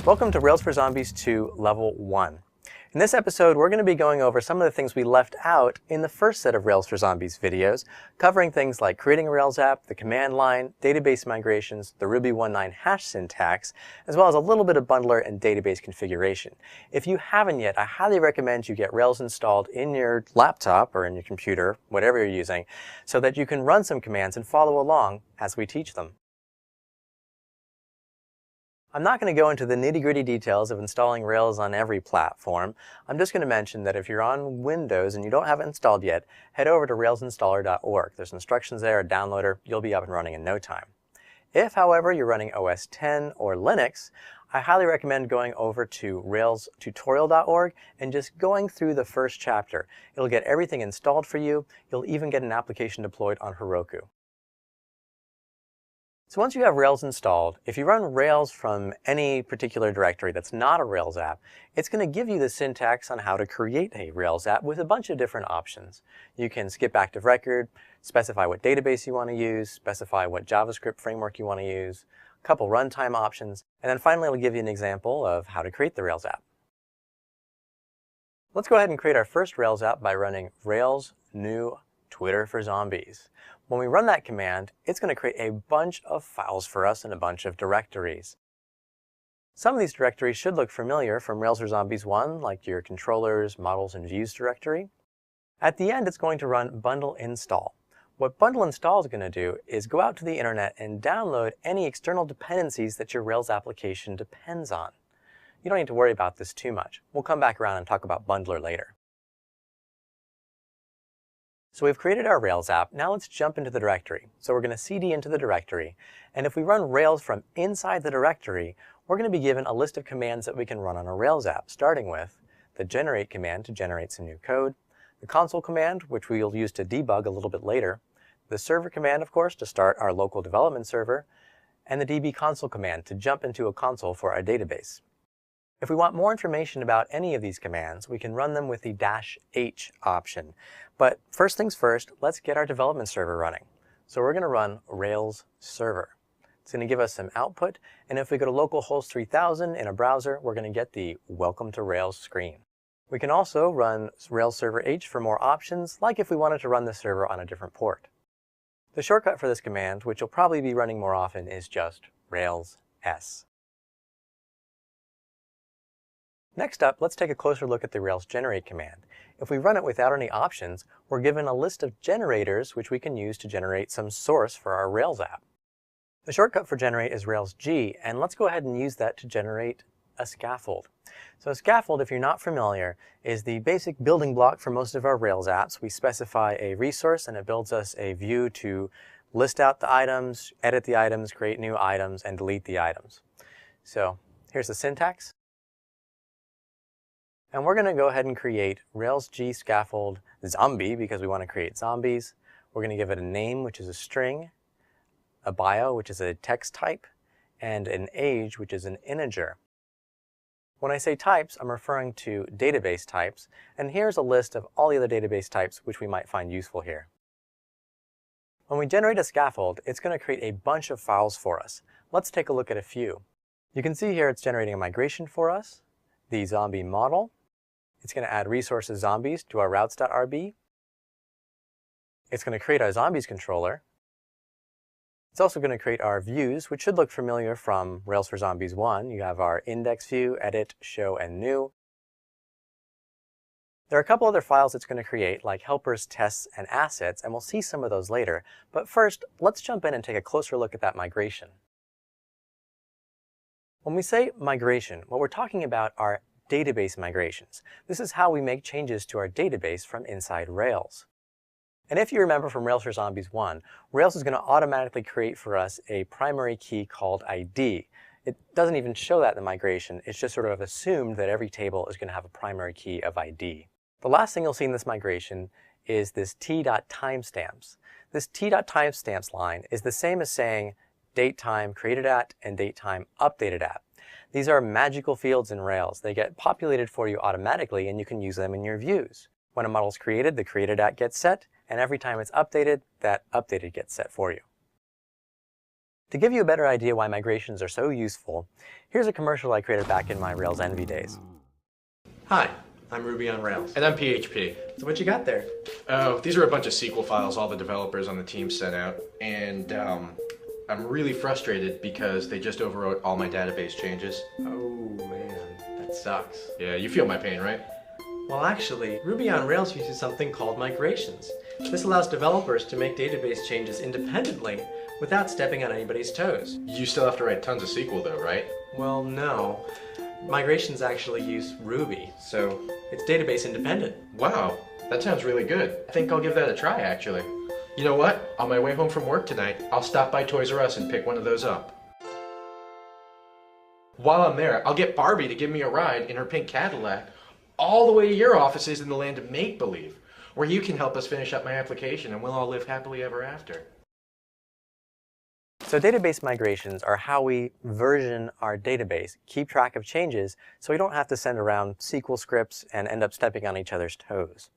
Welcome to Rails for Zombies 2 Level 1. In this episode, we're going to be going over some of the things we left out in the first set of Rails for Zombies videos, covering things like creating a Rails app, the command line, database migrations, the Ruby 1.9 hash syntax, as well as a little bit of bundler and database configuration. If you haven't yet, I highly recommend you get Rails installed in your laptop or in your computer, whatever you're using, so that you can run some commands and follow along as we teach them. I'm not going to go into the nitty-gritty details of installing Rails on every platform. I'm just going to mention that if you're on Windows and you don't have it installed yet, head over to railsinstaller.org. There's instructions there, a downloader. You'll be up and running in no time. If, however, you're running OS X or Linux, I highly recommend going over to railstutorial.org and just going through the first chapter. It'll get everything installed for you. You'll even get an application deployed on Heroku. So once you have Rails installed, if you run Rails from any particular directory that's not a Rails app, it's going to give you the syntax on how to create a Rails app with a bunch of different options. You can skip active record, specify what database you want to use, specify what JavaScript framework you want to use, a couple runtime options, and then finally it'll give you an example of how to create the Rails app. Let's go ahead and create our first Rails app by running Rails new Twitter for zombies. When we run that command, it's going to create a bunch of files for us in a bunch of directories. Some of these directories should look familiar from Rails for Zombies 1, like your controllers, models, and views directory. At the end, it's going to run bundle install. What bundle install is going to do is go out to the internet and download any external dependencies that your Rails application depends on. You don't need to worry about this too much. We'll come back around and talk about bundler later. So we've created our Rails app. Now let's jump into the directory. So we're going to cd into the directory. And if we run Rails from inside the directory, we're going to be given a list of commands that we can run on a Rails app, starting with the generate command to generate some new code, the console command, which we'll use to debug a little bit later, the server command, of course, to start our local development server, and the db console command to jump into a console for our database. If we want more information about any of these commands, we can run them with the -h option. But first things first, let's get our development server running. So we're going to run Rails server. It's going to give us some output, and if we go to localhost 3000 in a browser, we're going to get the Welcome to Rails screen. We can also run Rails server H for more options, like if we wanted to run the server on a different port. The shortcut for this command, which you'll probably be running more often, is just Rails S. Next up, let's take a closer look at the Rails generate command. If we run it without any options, we're given a list of generators which we can use to generate some source for our Rails app. The shortcut for generate is Rails G, and let's go ahead and use that to generate a scaffold. So a scaffold, if you're not familiar, is the basic building block for most of our Rails apps. We specify a resource and it builds us a view to list out the items, edit the items, create new items, and delete the items. So here's the syntax. And we're going to go ahead and create Rails G scaffold zombie because we want to create zombies. We're going to give it a name, which is a string, a bio, which is a text type, and an age, which is an integer. When I say types, I'm referring to database types, and here's a list of all the other database types which we might find useful here. When we generate a scaffold, it's going to create a bunch of files for us. Let's take a look at a few. You can see here it's generating a migration for us, the zombie model. It's going to add resources zombies to our routes.rb. It's going to create our zombies controller. It's also going to create our views, which should look familiar from Rails for Zombies 1. You have our index view, edit, show, and new. There are a couple other files it's going to create, like helpers, tests, and assets, and we'll see some of those later. But first, let's jump in and take a closer look at that migration. When we say migration, what we're talking about are database migrations. This is how we make changes to our database from inside Rails. And if you remember from Rails for Zombies 1, Rails is going to automatically create for us a primary key called ID. It doesn't even show that in the migration. It's just sort of assumed that every table is going to have a primary key of ID. The last thing you'll see in this migration is this t.timestamps. This t.timestamps line is the same as saying date time created at and date time updated at. These are magical fields in Rails. They get populated for you automatically and you can use them in your views. When a model is created, the created at gets set, and every time it's updated, that updated gets set for you. To give you a better idea why migrations are so useful, here's a commercial I created back in my Rails Envy days. Hi, I'm Ruby on Rails. And I'm PHP. So what you got there? Oh, these are a bunch of SQL files all the developers on the team sent out, and I'm really frustrated because they just overwrote all my database changes. Oh man, that sucks. Yeah, you feel my pain, right? Well actually, Ruby on Rails uses something called migrations. This allows developers to make database changes independently without stepping on anybody's toes. You still have to write tons of SQL though, right? Well, no. Migrations actually use Ruby, so it's database independent. Wow, that sounds really good. I think I'll give that a try, actually. You know what? On my way home from work tonight, I'll stop by Toys R Us and pick one of those up. While I'm there, I'll get Barbie to give me a ride in her pink Cadillac all the way to your offices in the land of make-believe, where you can help us finish up my application and we'll all live happily ever after. So database migrations are how we version our database, keep track of changes, so we don't have to send around SQL scripts and end up stepping on each other's toes.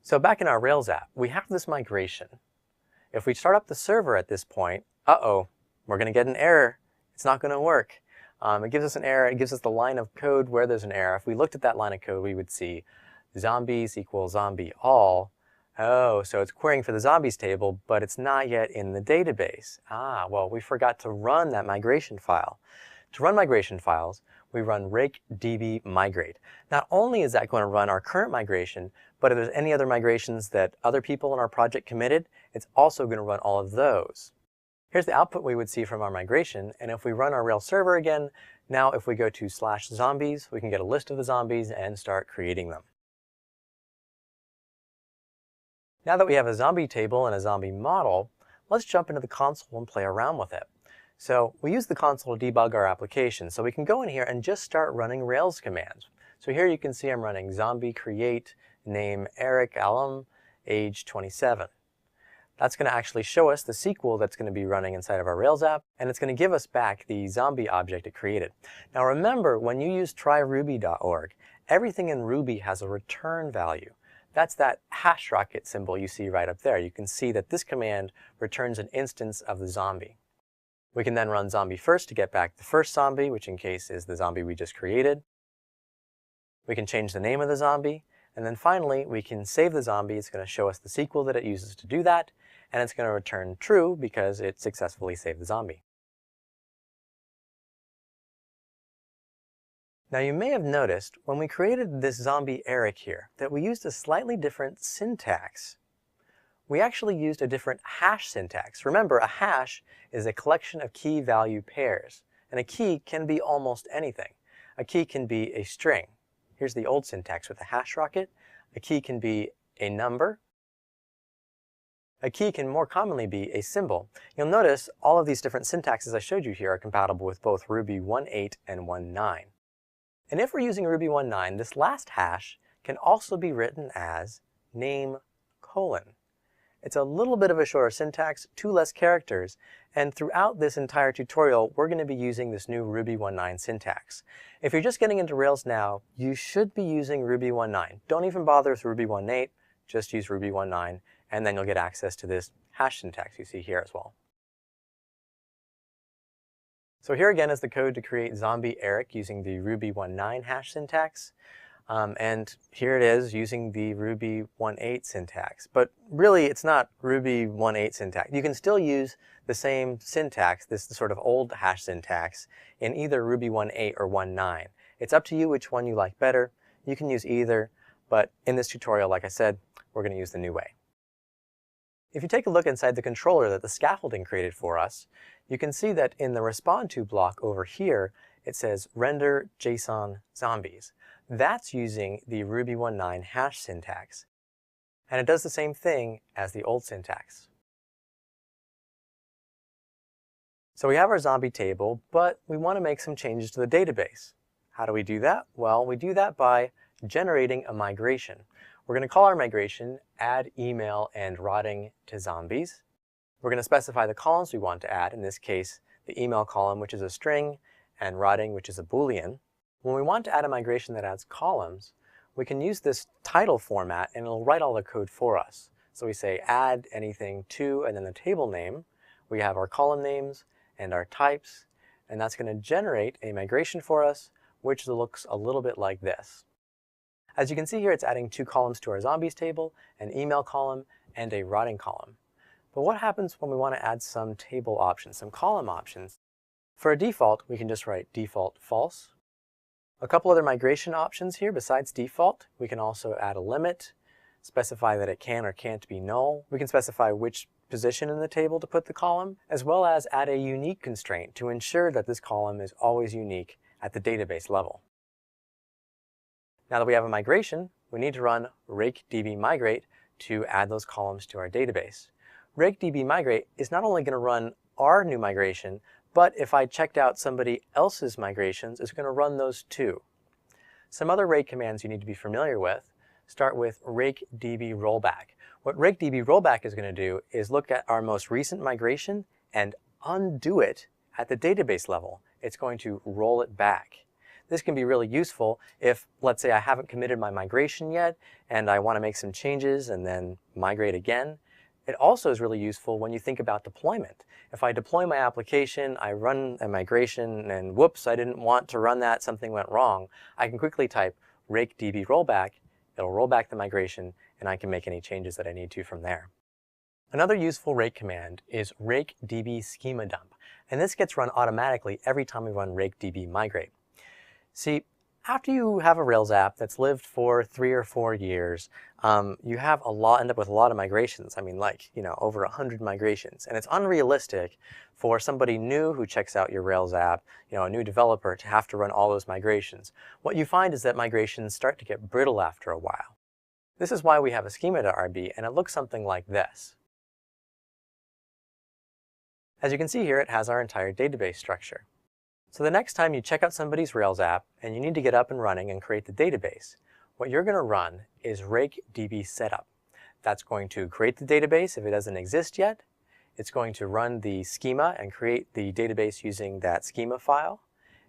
So back in our Rails app, we have this migration. If we start up the server at this point, we're going to get an error. It's not going to work. It gives us an error. It gives us the line of code where there's an error. If we looked at that line of code, we would see zombies equals zombie all. Oh, so it's querying for the zombies table, but it's not yet in the database. Well, we forgot to run that migration file. To run migration files, we run rake db migrate. Not only is that going to run our current migration, but if there's any other migrations that other people in our project committed, it's also going to run all of those. Here's the output we would see from our migration, and if we run our Rails server again, now if we go to /zombies, we can get a list of the zombies and start creating them. Now that we have a zombie table and a zombie model, let's jump into the console and play around with it. So we use the console to debug our application, so we can go in here and just start running Rails commands. So here you can see I'm running zombie create, name Eric Alum, age 27. That's going to actually show us the SQL that's going to be running inside of our Rails app, and it's going to give us back the zombie object it created. Now remember, when you use tryruby.org, everything in Ruby has a return value. That's that hash rocket symbol you see right up there. You can see that this command returns an instance of the zombie. We can then run zombie first to get back the first zombie, which in case is the zombie we just created. We can change the name of the zombie, and then finally we can save the zombie. It's going to show us the SQL that it uses to do that, and it's going to return true because it successfully saved the zombie. Now you may have noticed when we created this zombie Eric here that we used a slightly different syntax. We actually used a different hash syntax. Remember, a hash is a collection of key value pairs, and a key can be almost anything. A key can be a string. Here's the old syntax with a hash rocket. A key can be a number. A key can more commonly be a symbol. You'll notice all of these different syntaxes I showed you here are compatible with both Ruby 1.8 and 1.9. And if we're using Ruby 1.9, this last hash can also be written as name : It's a little bit of a shorter syntax, 2 less characters, and throughout this entire tutorial, we're going to be using this new Ruby 1.9 syntax. If you're just getting into Rails now, you should be using Ruby 1.9. Don't even bother with Ruby 1.8, just use Ruby 1.9, and then you'll get access to this hash syntax you see here as well. So here again is the code to create zombie Eric using the Ruby 1.9 hash syntax. And here it is using the Ruby 1.8 syntax. But really, it's not Ruby 1.8 syntax. You can still use the same syntax, this sort of old hash syntax, in either Ruby 1.8 or 1.9. It's up to you which one you like better. You can use either, but in this tutorial, like I said, we're going to use the new way. If you take a look inside the controller that the scaffolding created for us, you can see that in the respond to block over here, it says render JSON zombies. That's using the Ruby 1.9 hash syntax. And it does the same thing as the old syntax. So we have our zombie table, but we want to make some changes to the database. How do we do that? Well, we do that by generating a migration. We're going to call our migration add email and rotting to zombies. We're going to specify the columns we want to add, in this case the email column, which is a string, and rotting, which is a Boolean. When we want to add a migration that adds columns, we can use this title format and it'll write all the code for us. So we say add anything to and then the table name. We have our column names and our types, and that's going to generate a migration for us, which looks a little bit like this. As you can see here, it's adding 2 columns to our zombies table, an email column, and a rotting column. But what happens when we want to add some table options, some column options? For a default, we can just write default false. A couple other migration options here besides default. We can also add a limit, specify that it can or can't be null. We can specify which position in the table to put the column, as well as add a unique constraint to ensure that this column is always unique at the database level. Now that we have a migration, we need to run rakedbmigrate to add those columns to our database. Rakedbmigrate is not only going to run our new migration, but if I checked out somebody else's migrations, it's going to run those too. Some other rake commands you need to be familiar with start with rakedbrollback. What rakedbrollback is going to do is look at our most recent migration and undo it at the database level. It's going to roll it back. This can be really useful if, let's say, I haven't committed my migration yet and I want to make some changes and then migrate again. It also is really useful when you think about deployment. If I deploy my application, I run a migration, and whoops, I didn't want to run that, something went wrong, I can quickly type rakedbrollback, it'll roll back the migration, and I can make any changes that I need to from there. Another useful rake command is rakedbschemadump, and this gets run automatically every time we run rakedbmigrate. See, after you have a Rails app that's lived for 3 or 4 years, you end up with a lot of migrations. I mean, over 100 migrations. And it's unrealistic for somebody new who checks out your Rails app, a new developer, to have to run all those migrations. What you find is that migrations start to get brittle after a while. This is why we have a schema.rb, and it looks something like this. As you can see here, it has our entire database structure. So the next time you check out somebody's Rails app and you need to get up and running and create the database, what you're going to run is rakedbsetup. That's going to create the database if it doesn't exist yet. It's going to run the schema and create the database using that schema file.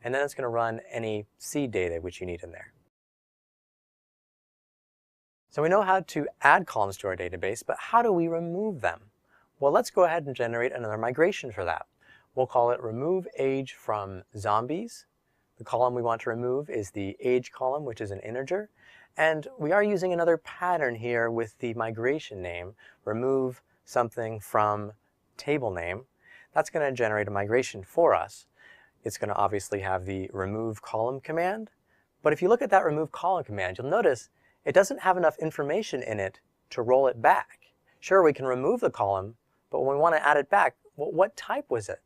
And then it's going to run any seed data which you need in there. So we know how to add columns to our database, but how do we remove them? Well, let's go ahead and generate another migration for that. We'll call it remove age from zombies. The column we want to remove is the age column, which is an integer. And we are using another pattern here with the migration name, remove something from table name. That's going to generate a migration for us. It's going to obviously have the remove column command. But if you look at that remove column command, you'll notice it doesn't have enough information in it to roll it back. Sure, we can remove the column, but when we want to add it back, well, what type was it?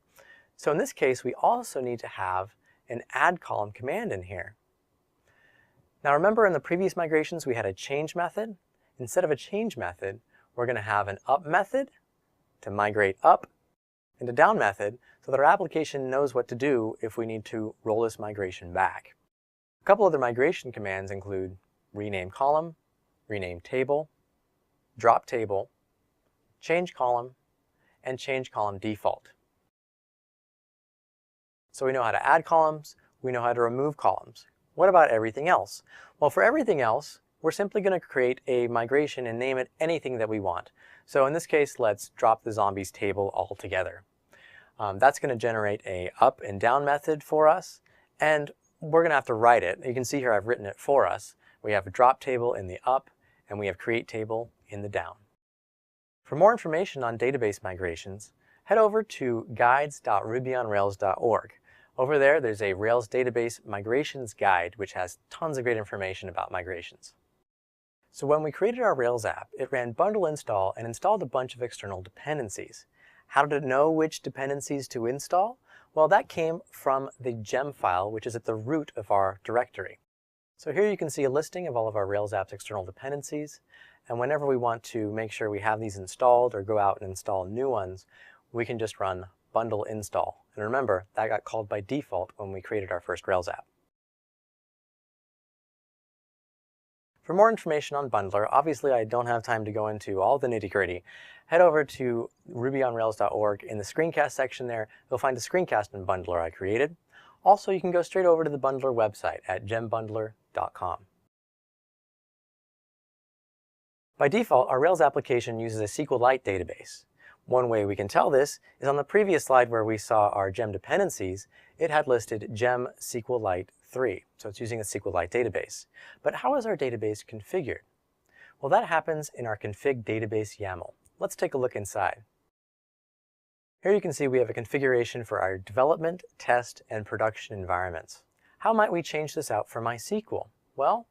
So in this case, we also need to have an add column command in here. Now remember, in the previous migrations we had a change method. Instead of a change method, we're going to have an up method to migrate up, and a down method so that our application knows what to do if we need to roll this migration back. A couple other migration commands include rename column, rename table, drop table, change column, and change column default. So we know how to add columns, we know how to remove columns. What about everything else? Well, for everything else, we're simply going to create a migration and name it anything that we want. So in this case, let's drop the zombies table altogether. That's going to generate a up and down method for us, and we're going to have to write it. You can see here I've written it for us. We have a drop table in the up, and we have create table in the down. For more information on database migrations, head over to guides.rubyonrails.org. Over there, there's a Rails database migrations guide, which has tons of great information about migrations. So when we created our Rails app, it ran bundle install and installed a bunch of external dependencies. How did it know which dependencies to install? Well, that came from the gem file, which is at the root of our directory. So here you can see a listing of all of our Rails app's external dependencies. And whenever we want to make sure we have these installed or go out and install new ones, we can just run bundle install. And remember, that got called by default when we created our first Rails app. For more information on Bundler, obviously I don't have time to go into all the nitty-gritty. Head over to rubyonrails.org. In the screencast section there, you'll find a screencast in Bundler I created. Also, you can go straight over to the Bundler website at gembundler.com. By default, our Rails application uses a SQLite database. One way we can tell this is on the previous slide where we saw our gem dependencies, it had listed gem SQLite 3, so it's using a SQLite database. But how is our database configured? Well, that happens in our config database YAML. Let's take a look inside. Here you can see we have a configuration for our development, test, and production environments. How might we change this out for MySQL? Well,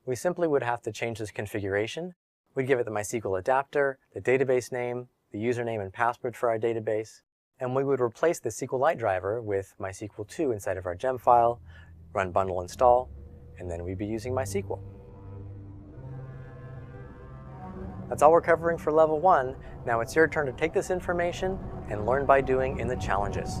we simply would have to change this configuration. We'd give it the MySQL adapter, the database name, the username and password for our database, and we would replace the SQLite driver with MySQL 2 inside of our gem file, run bundle install, and then we'd be using MySQL. That's all we're covering for level 1. Now it's your turn to take this information and learn by doing in the challenges.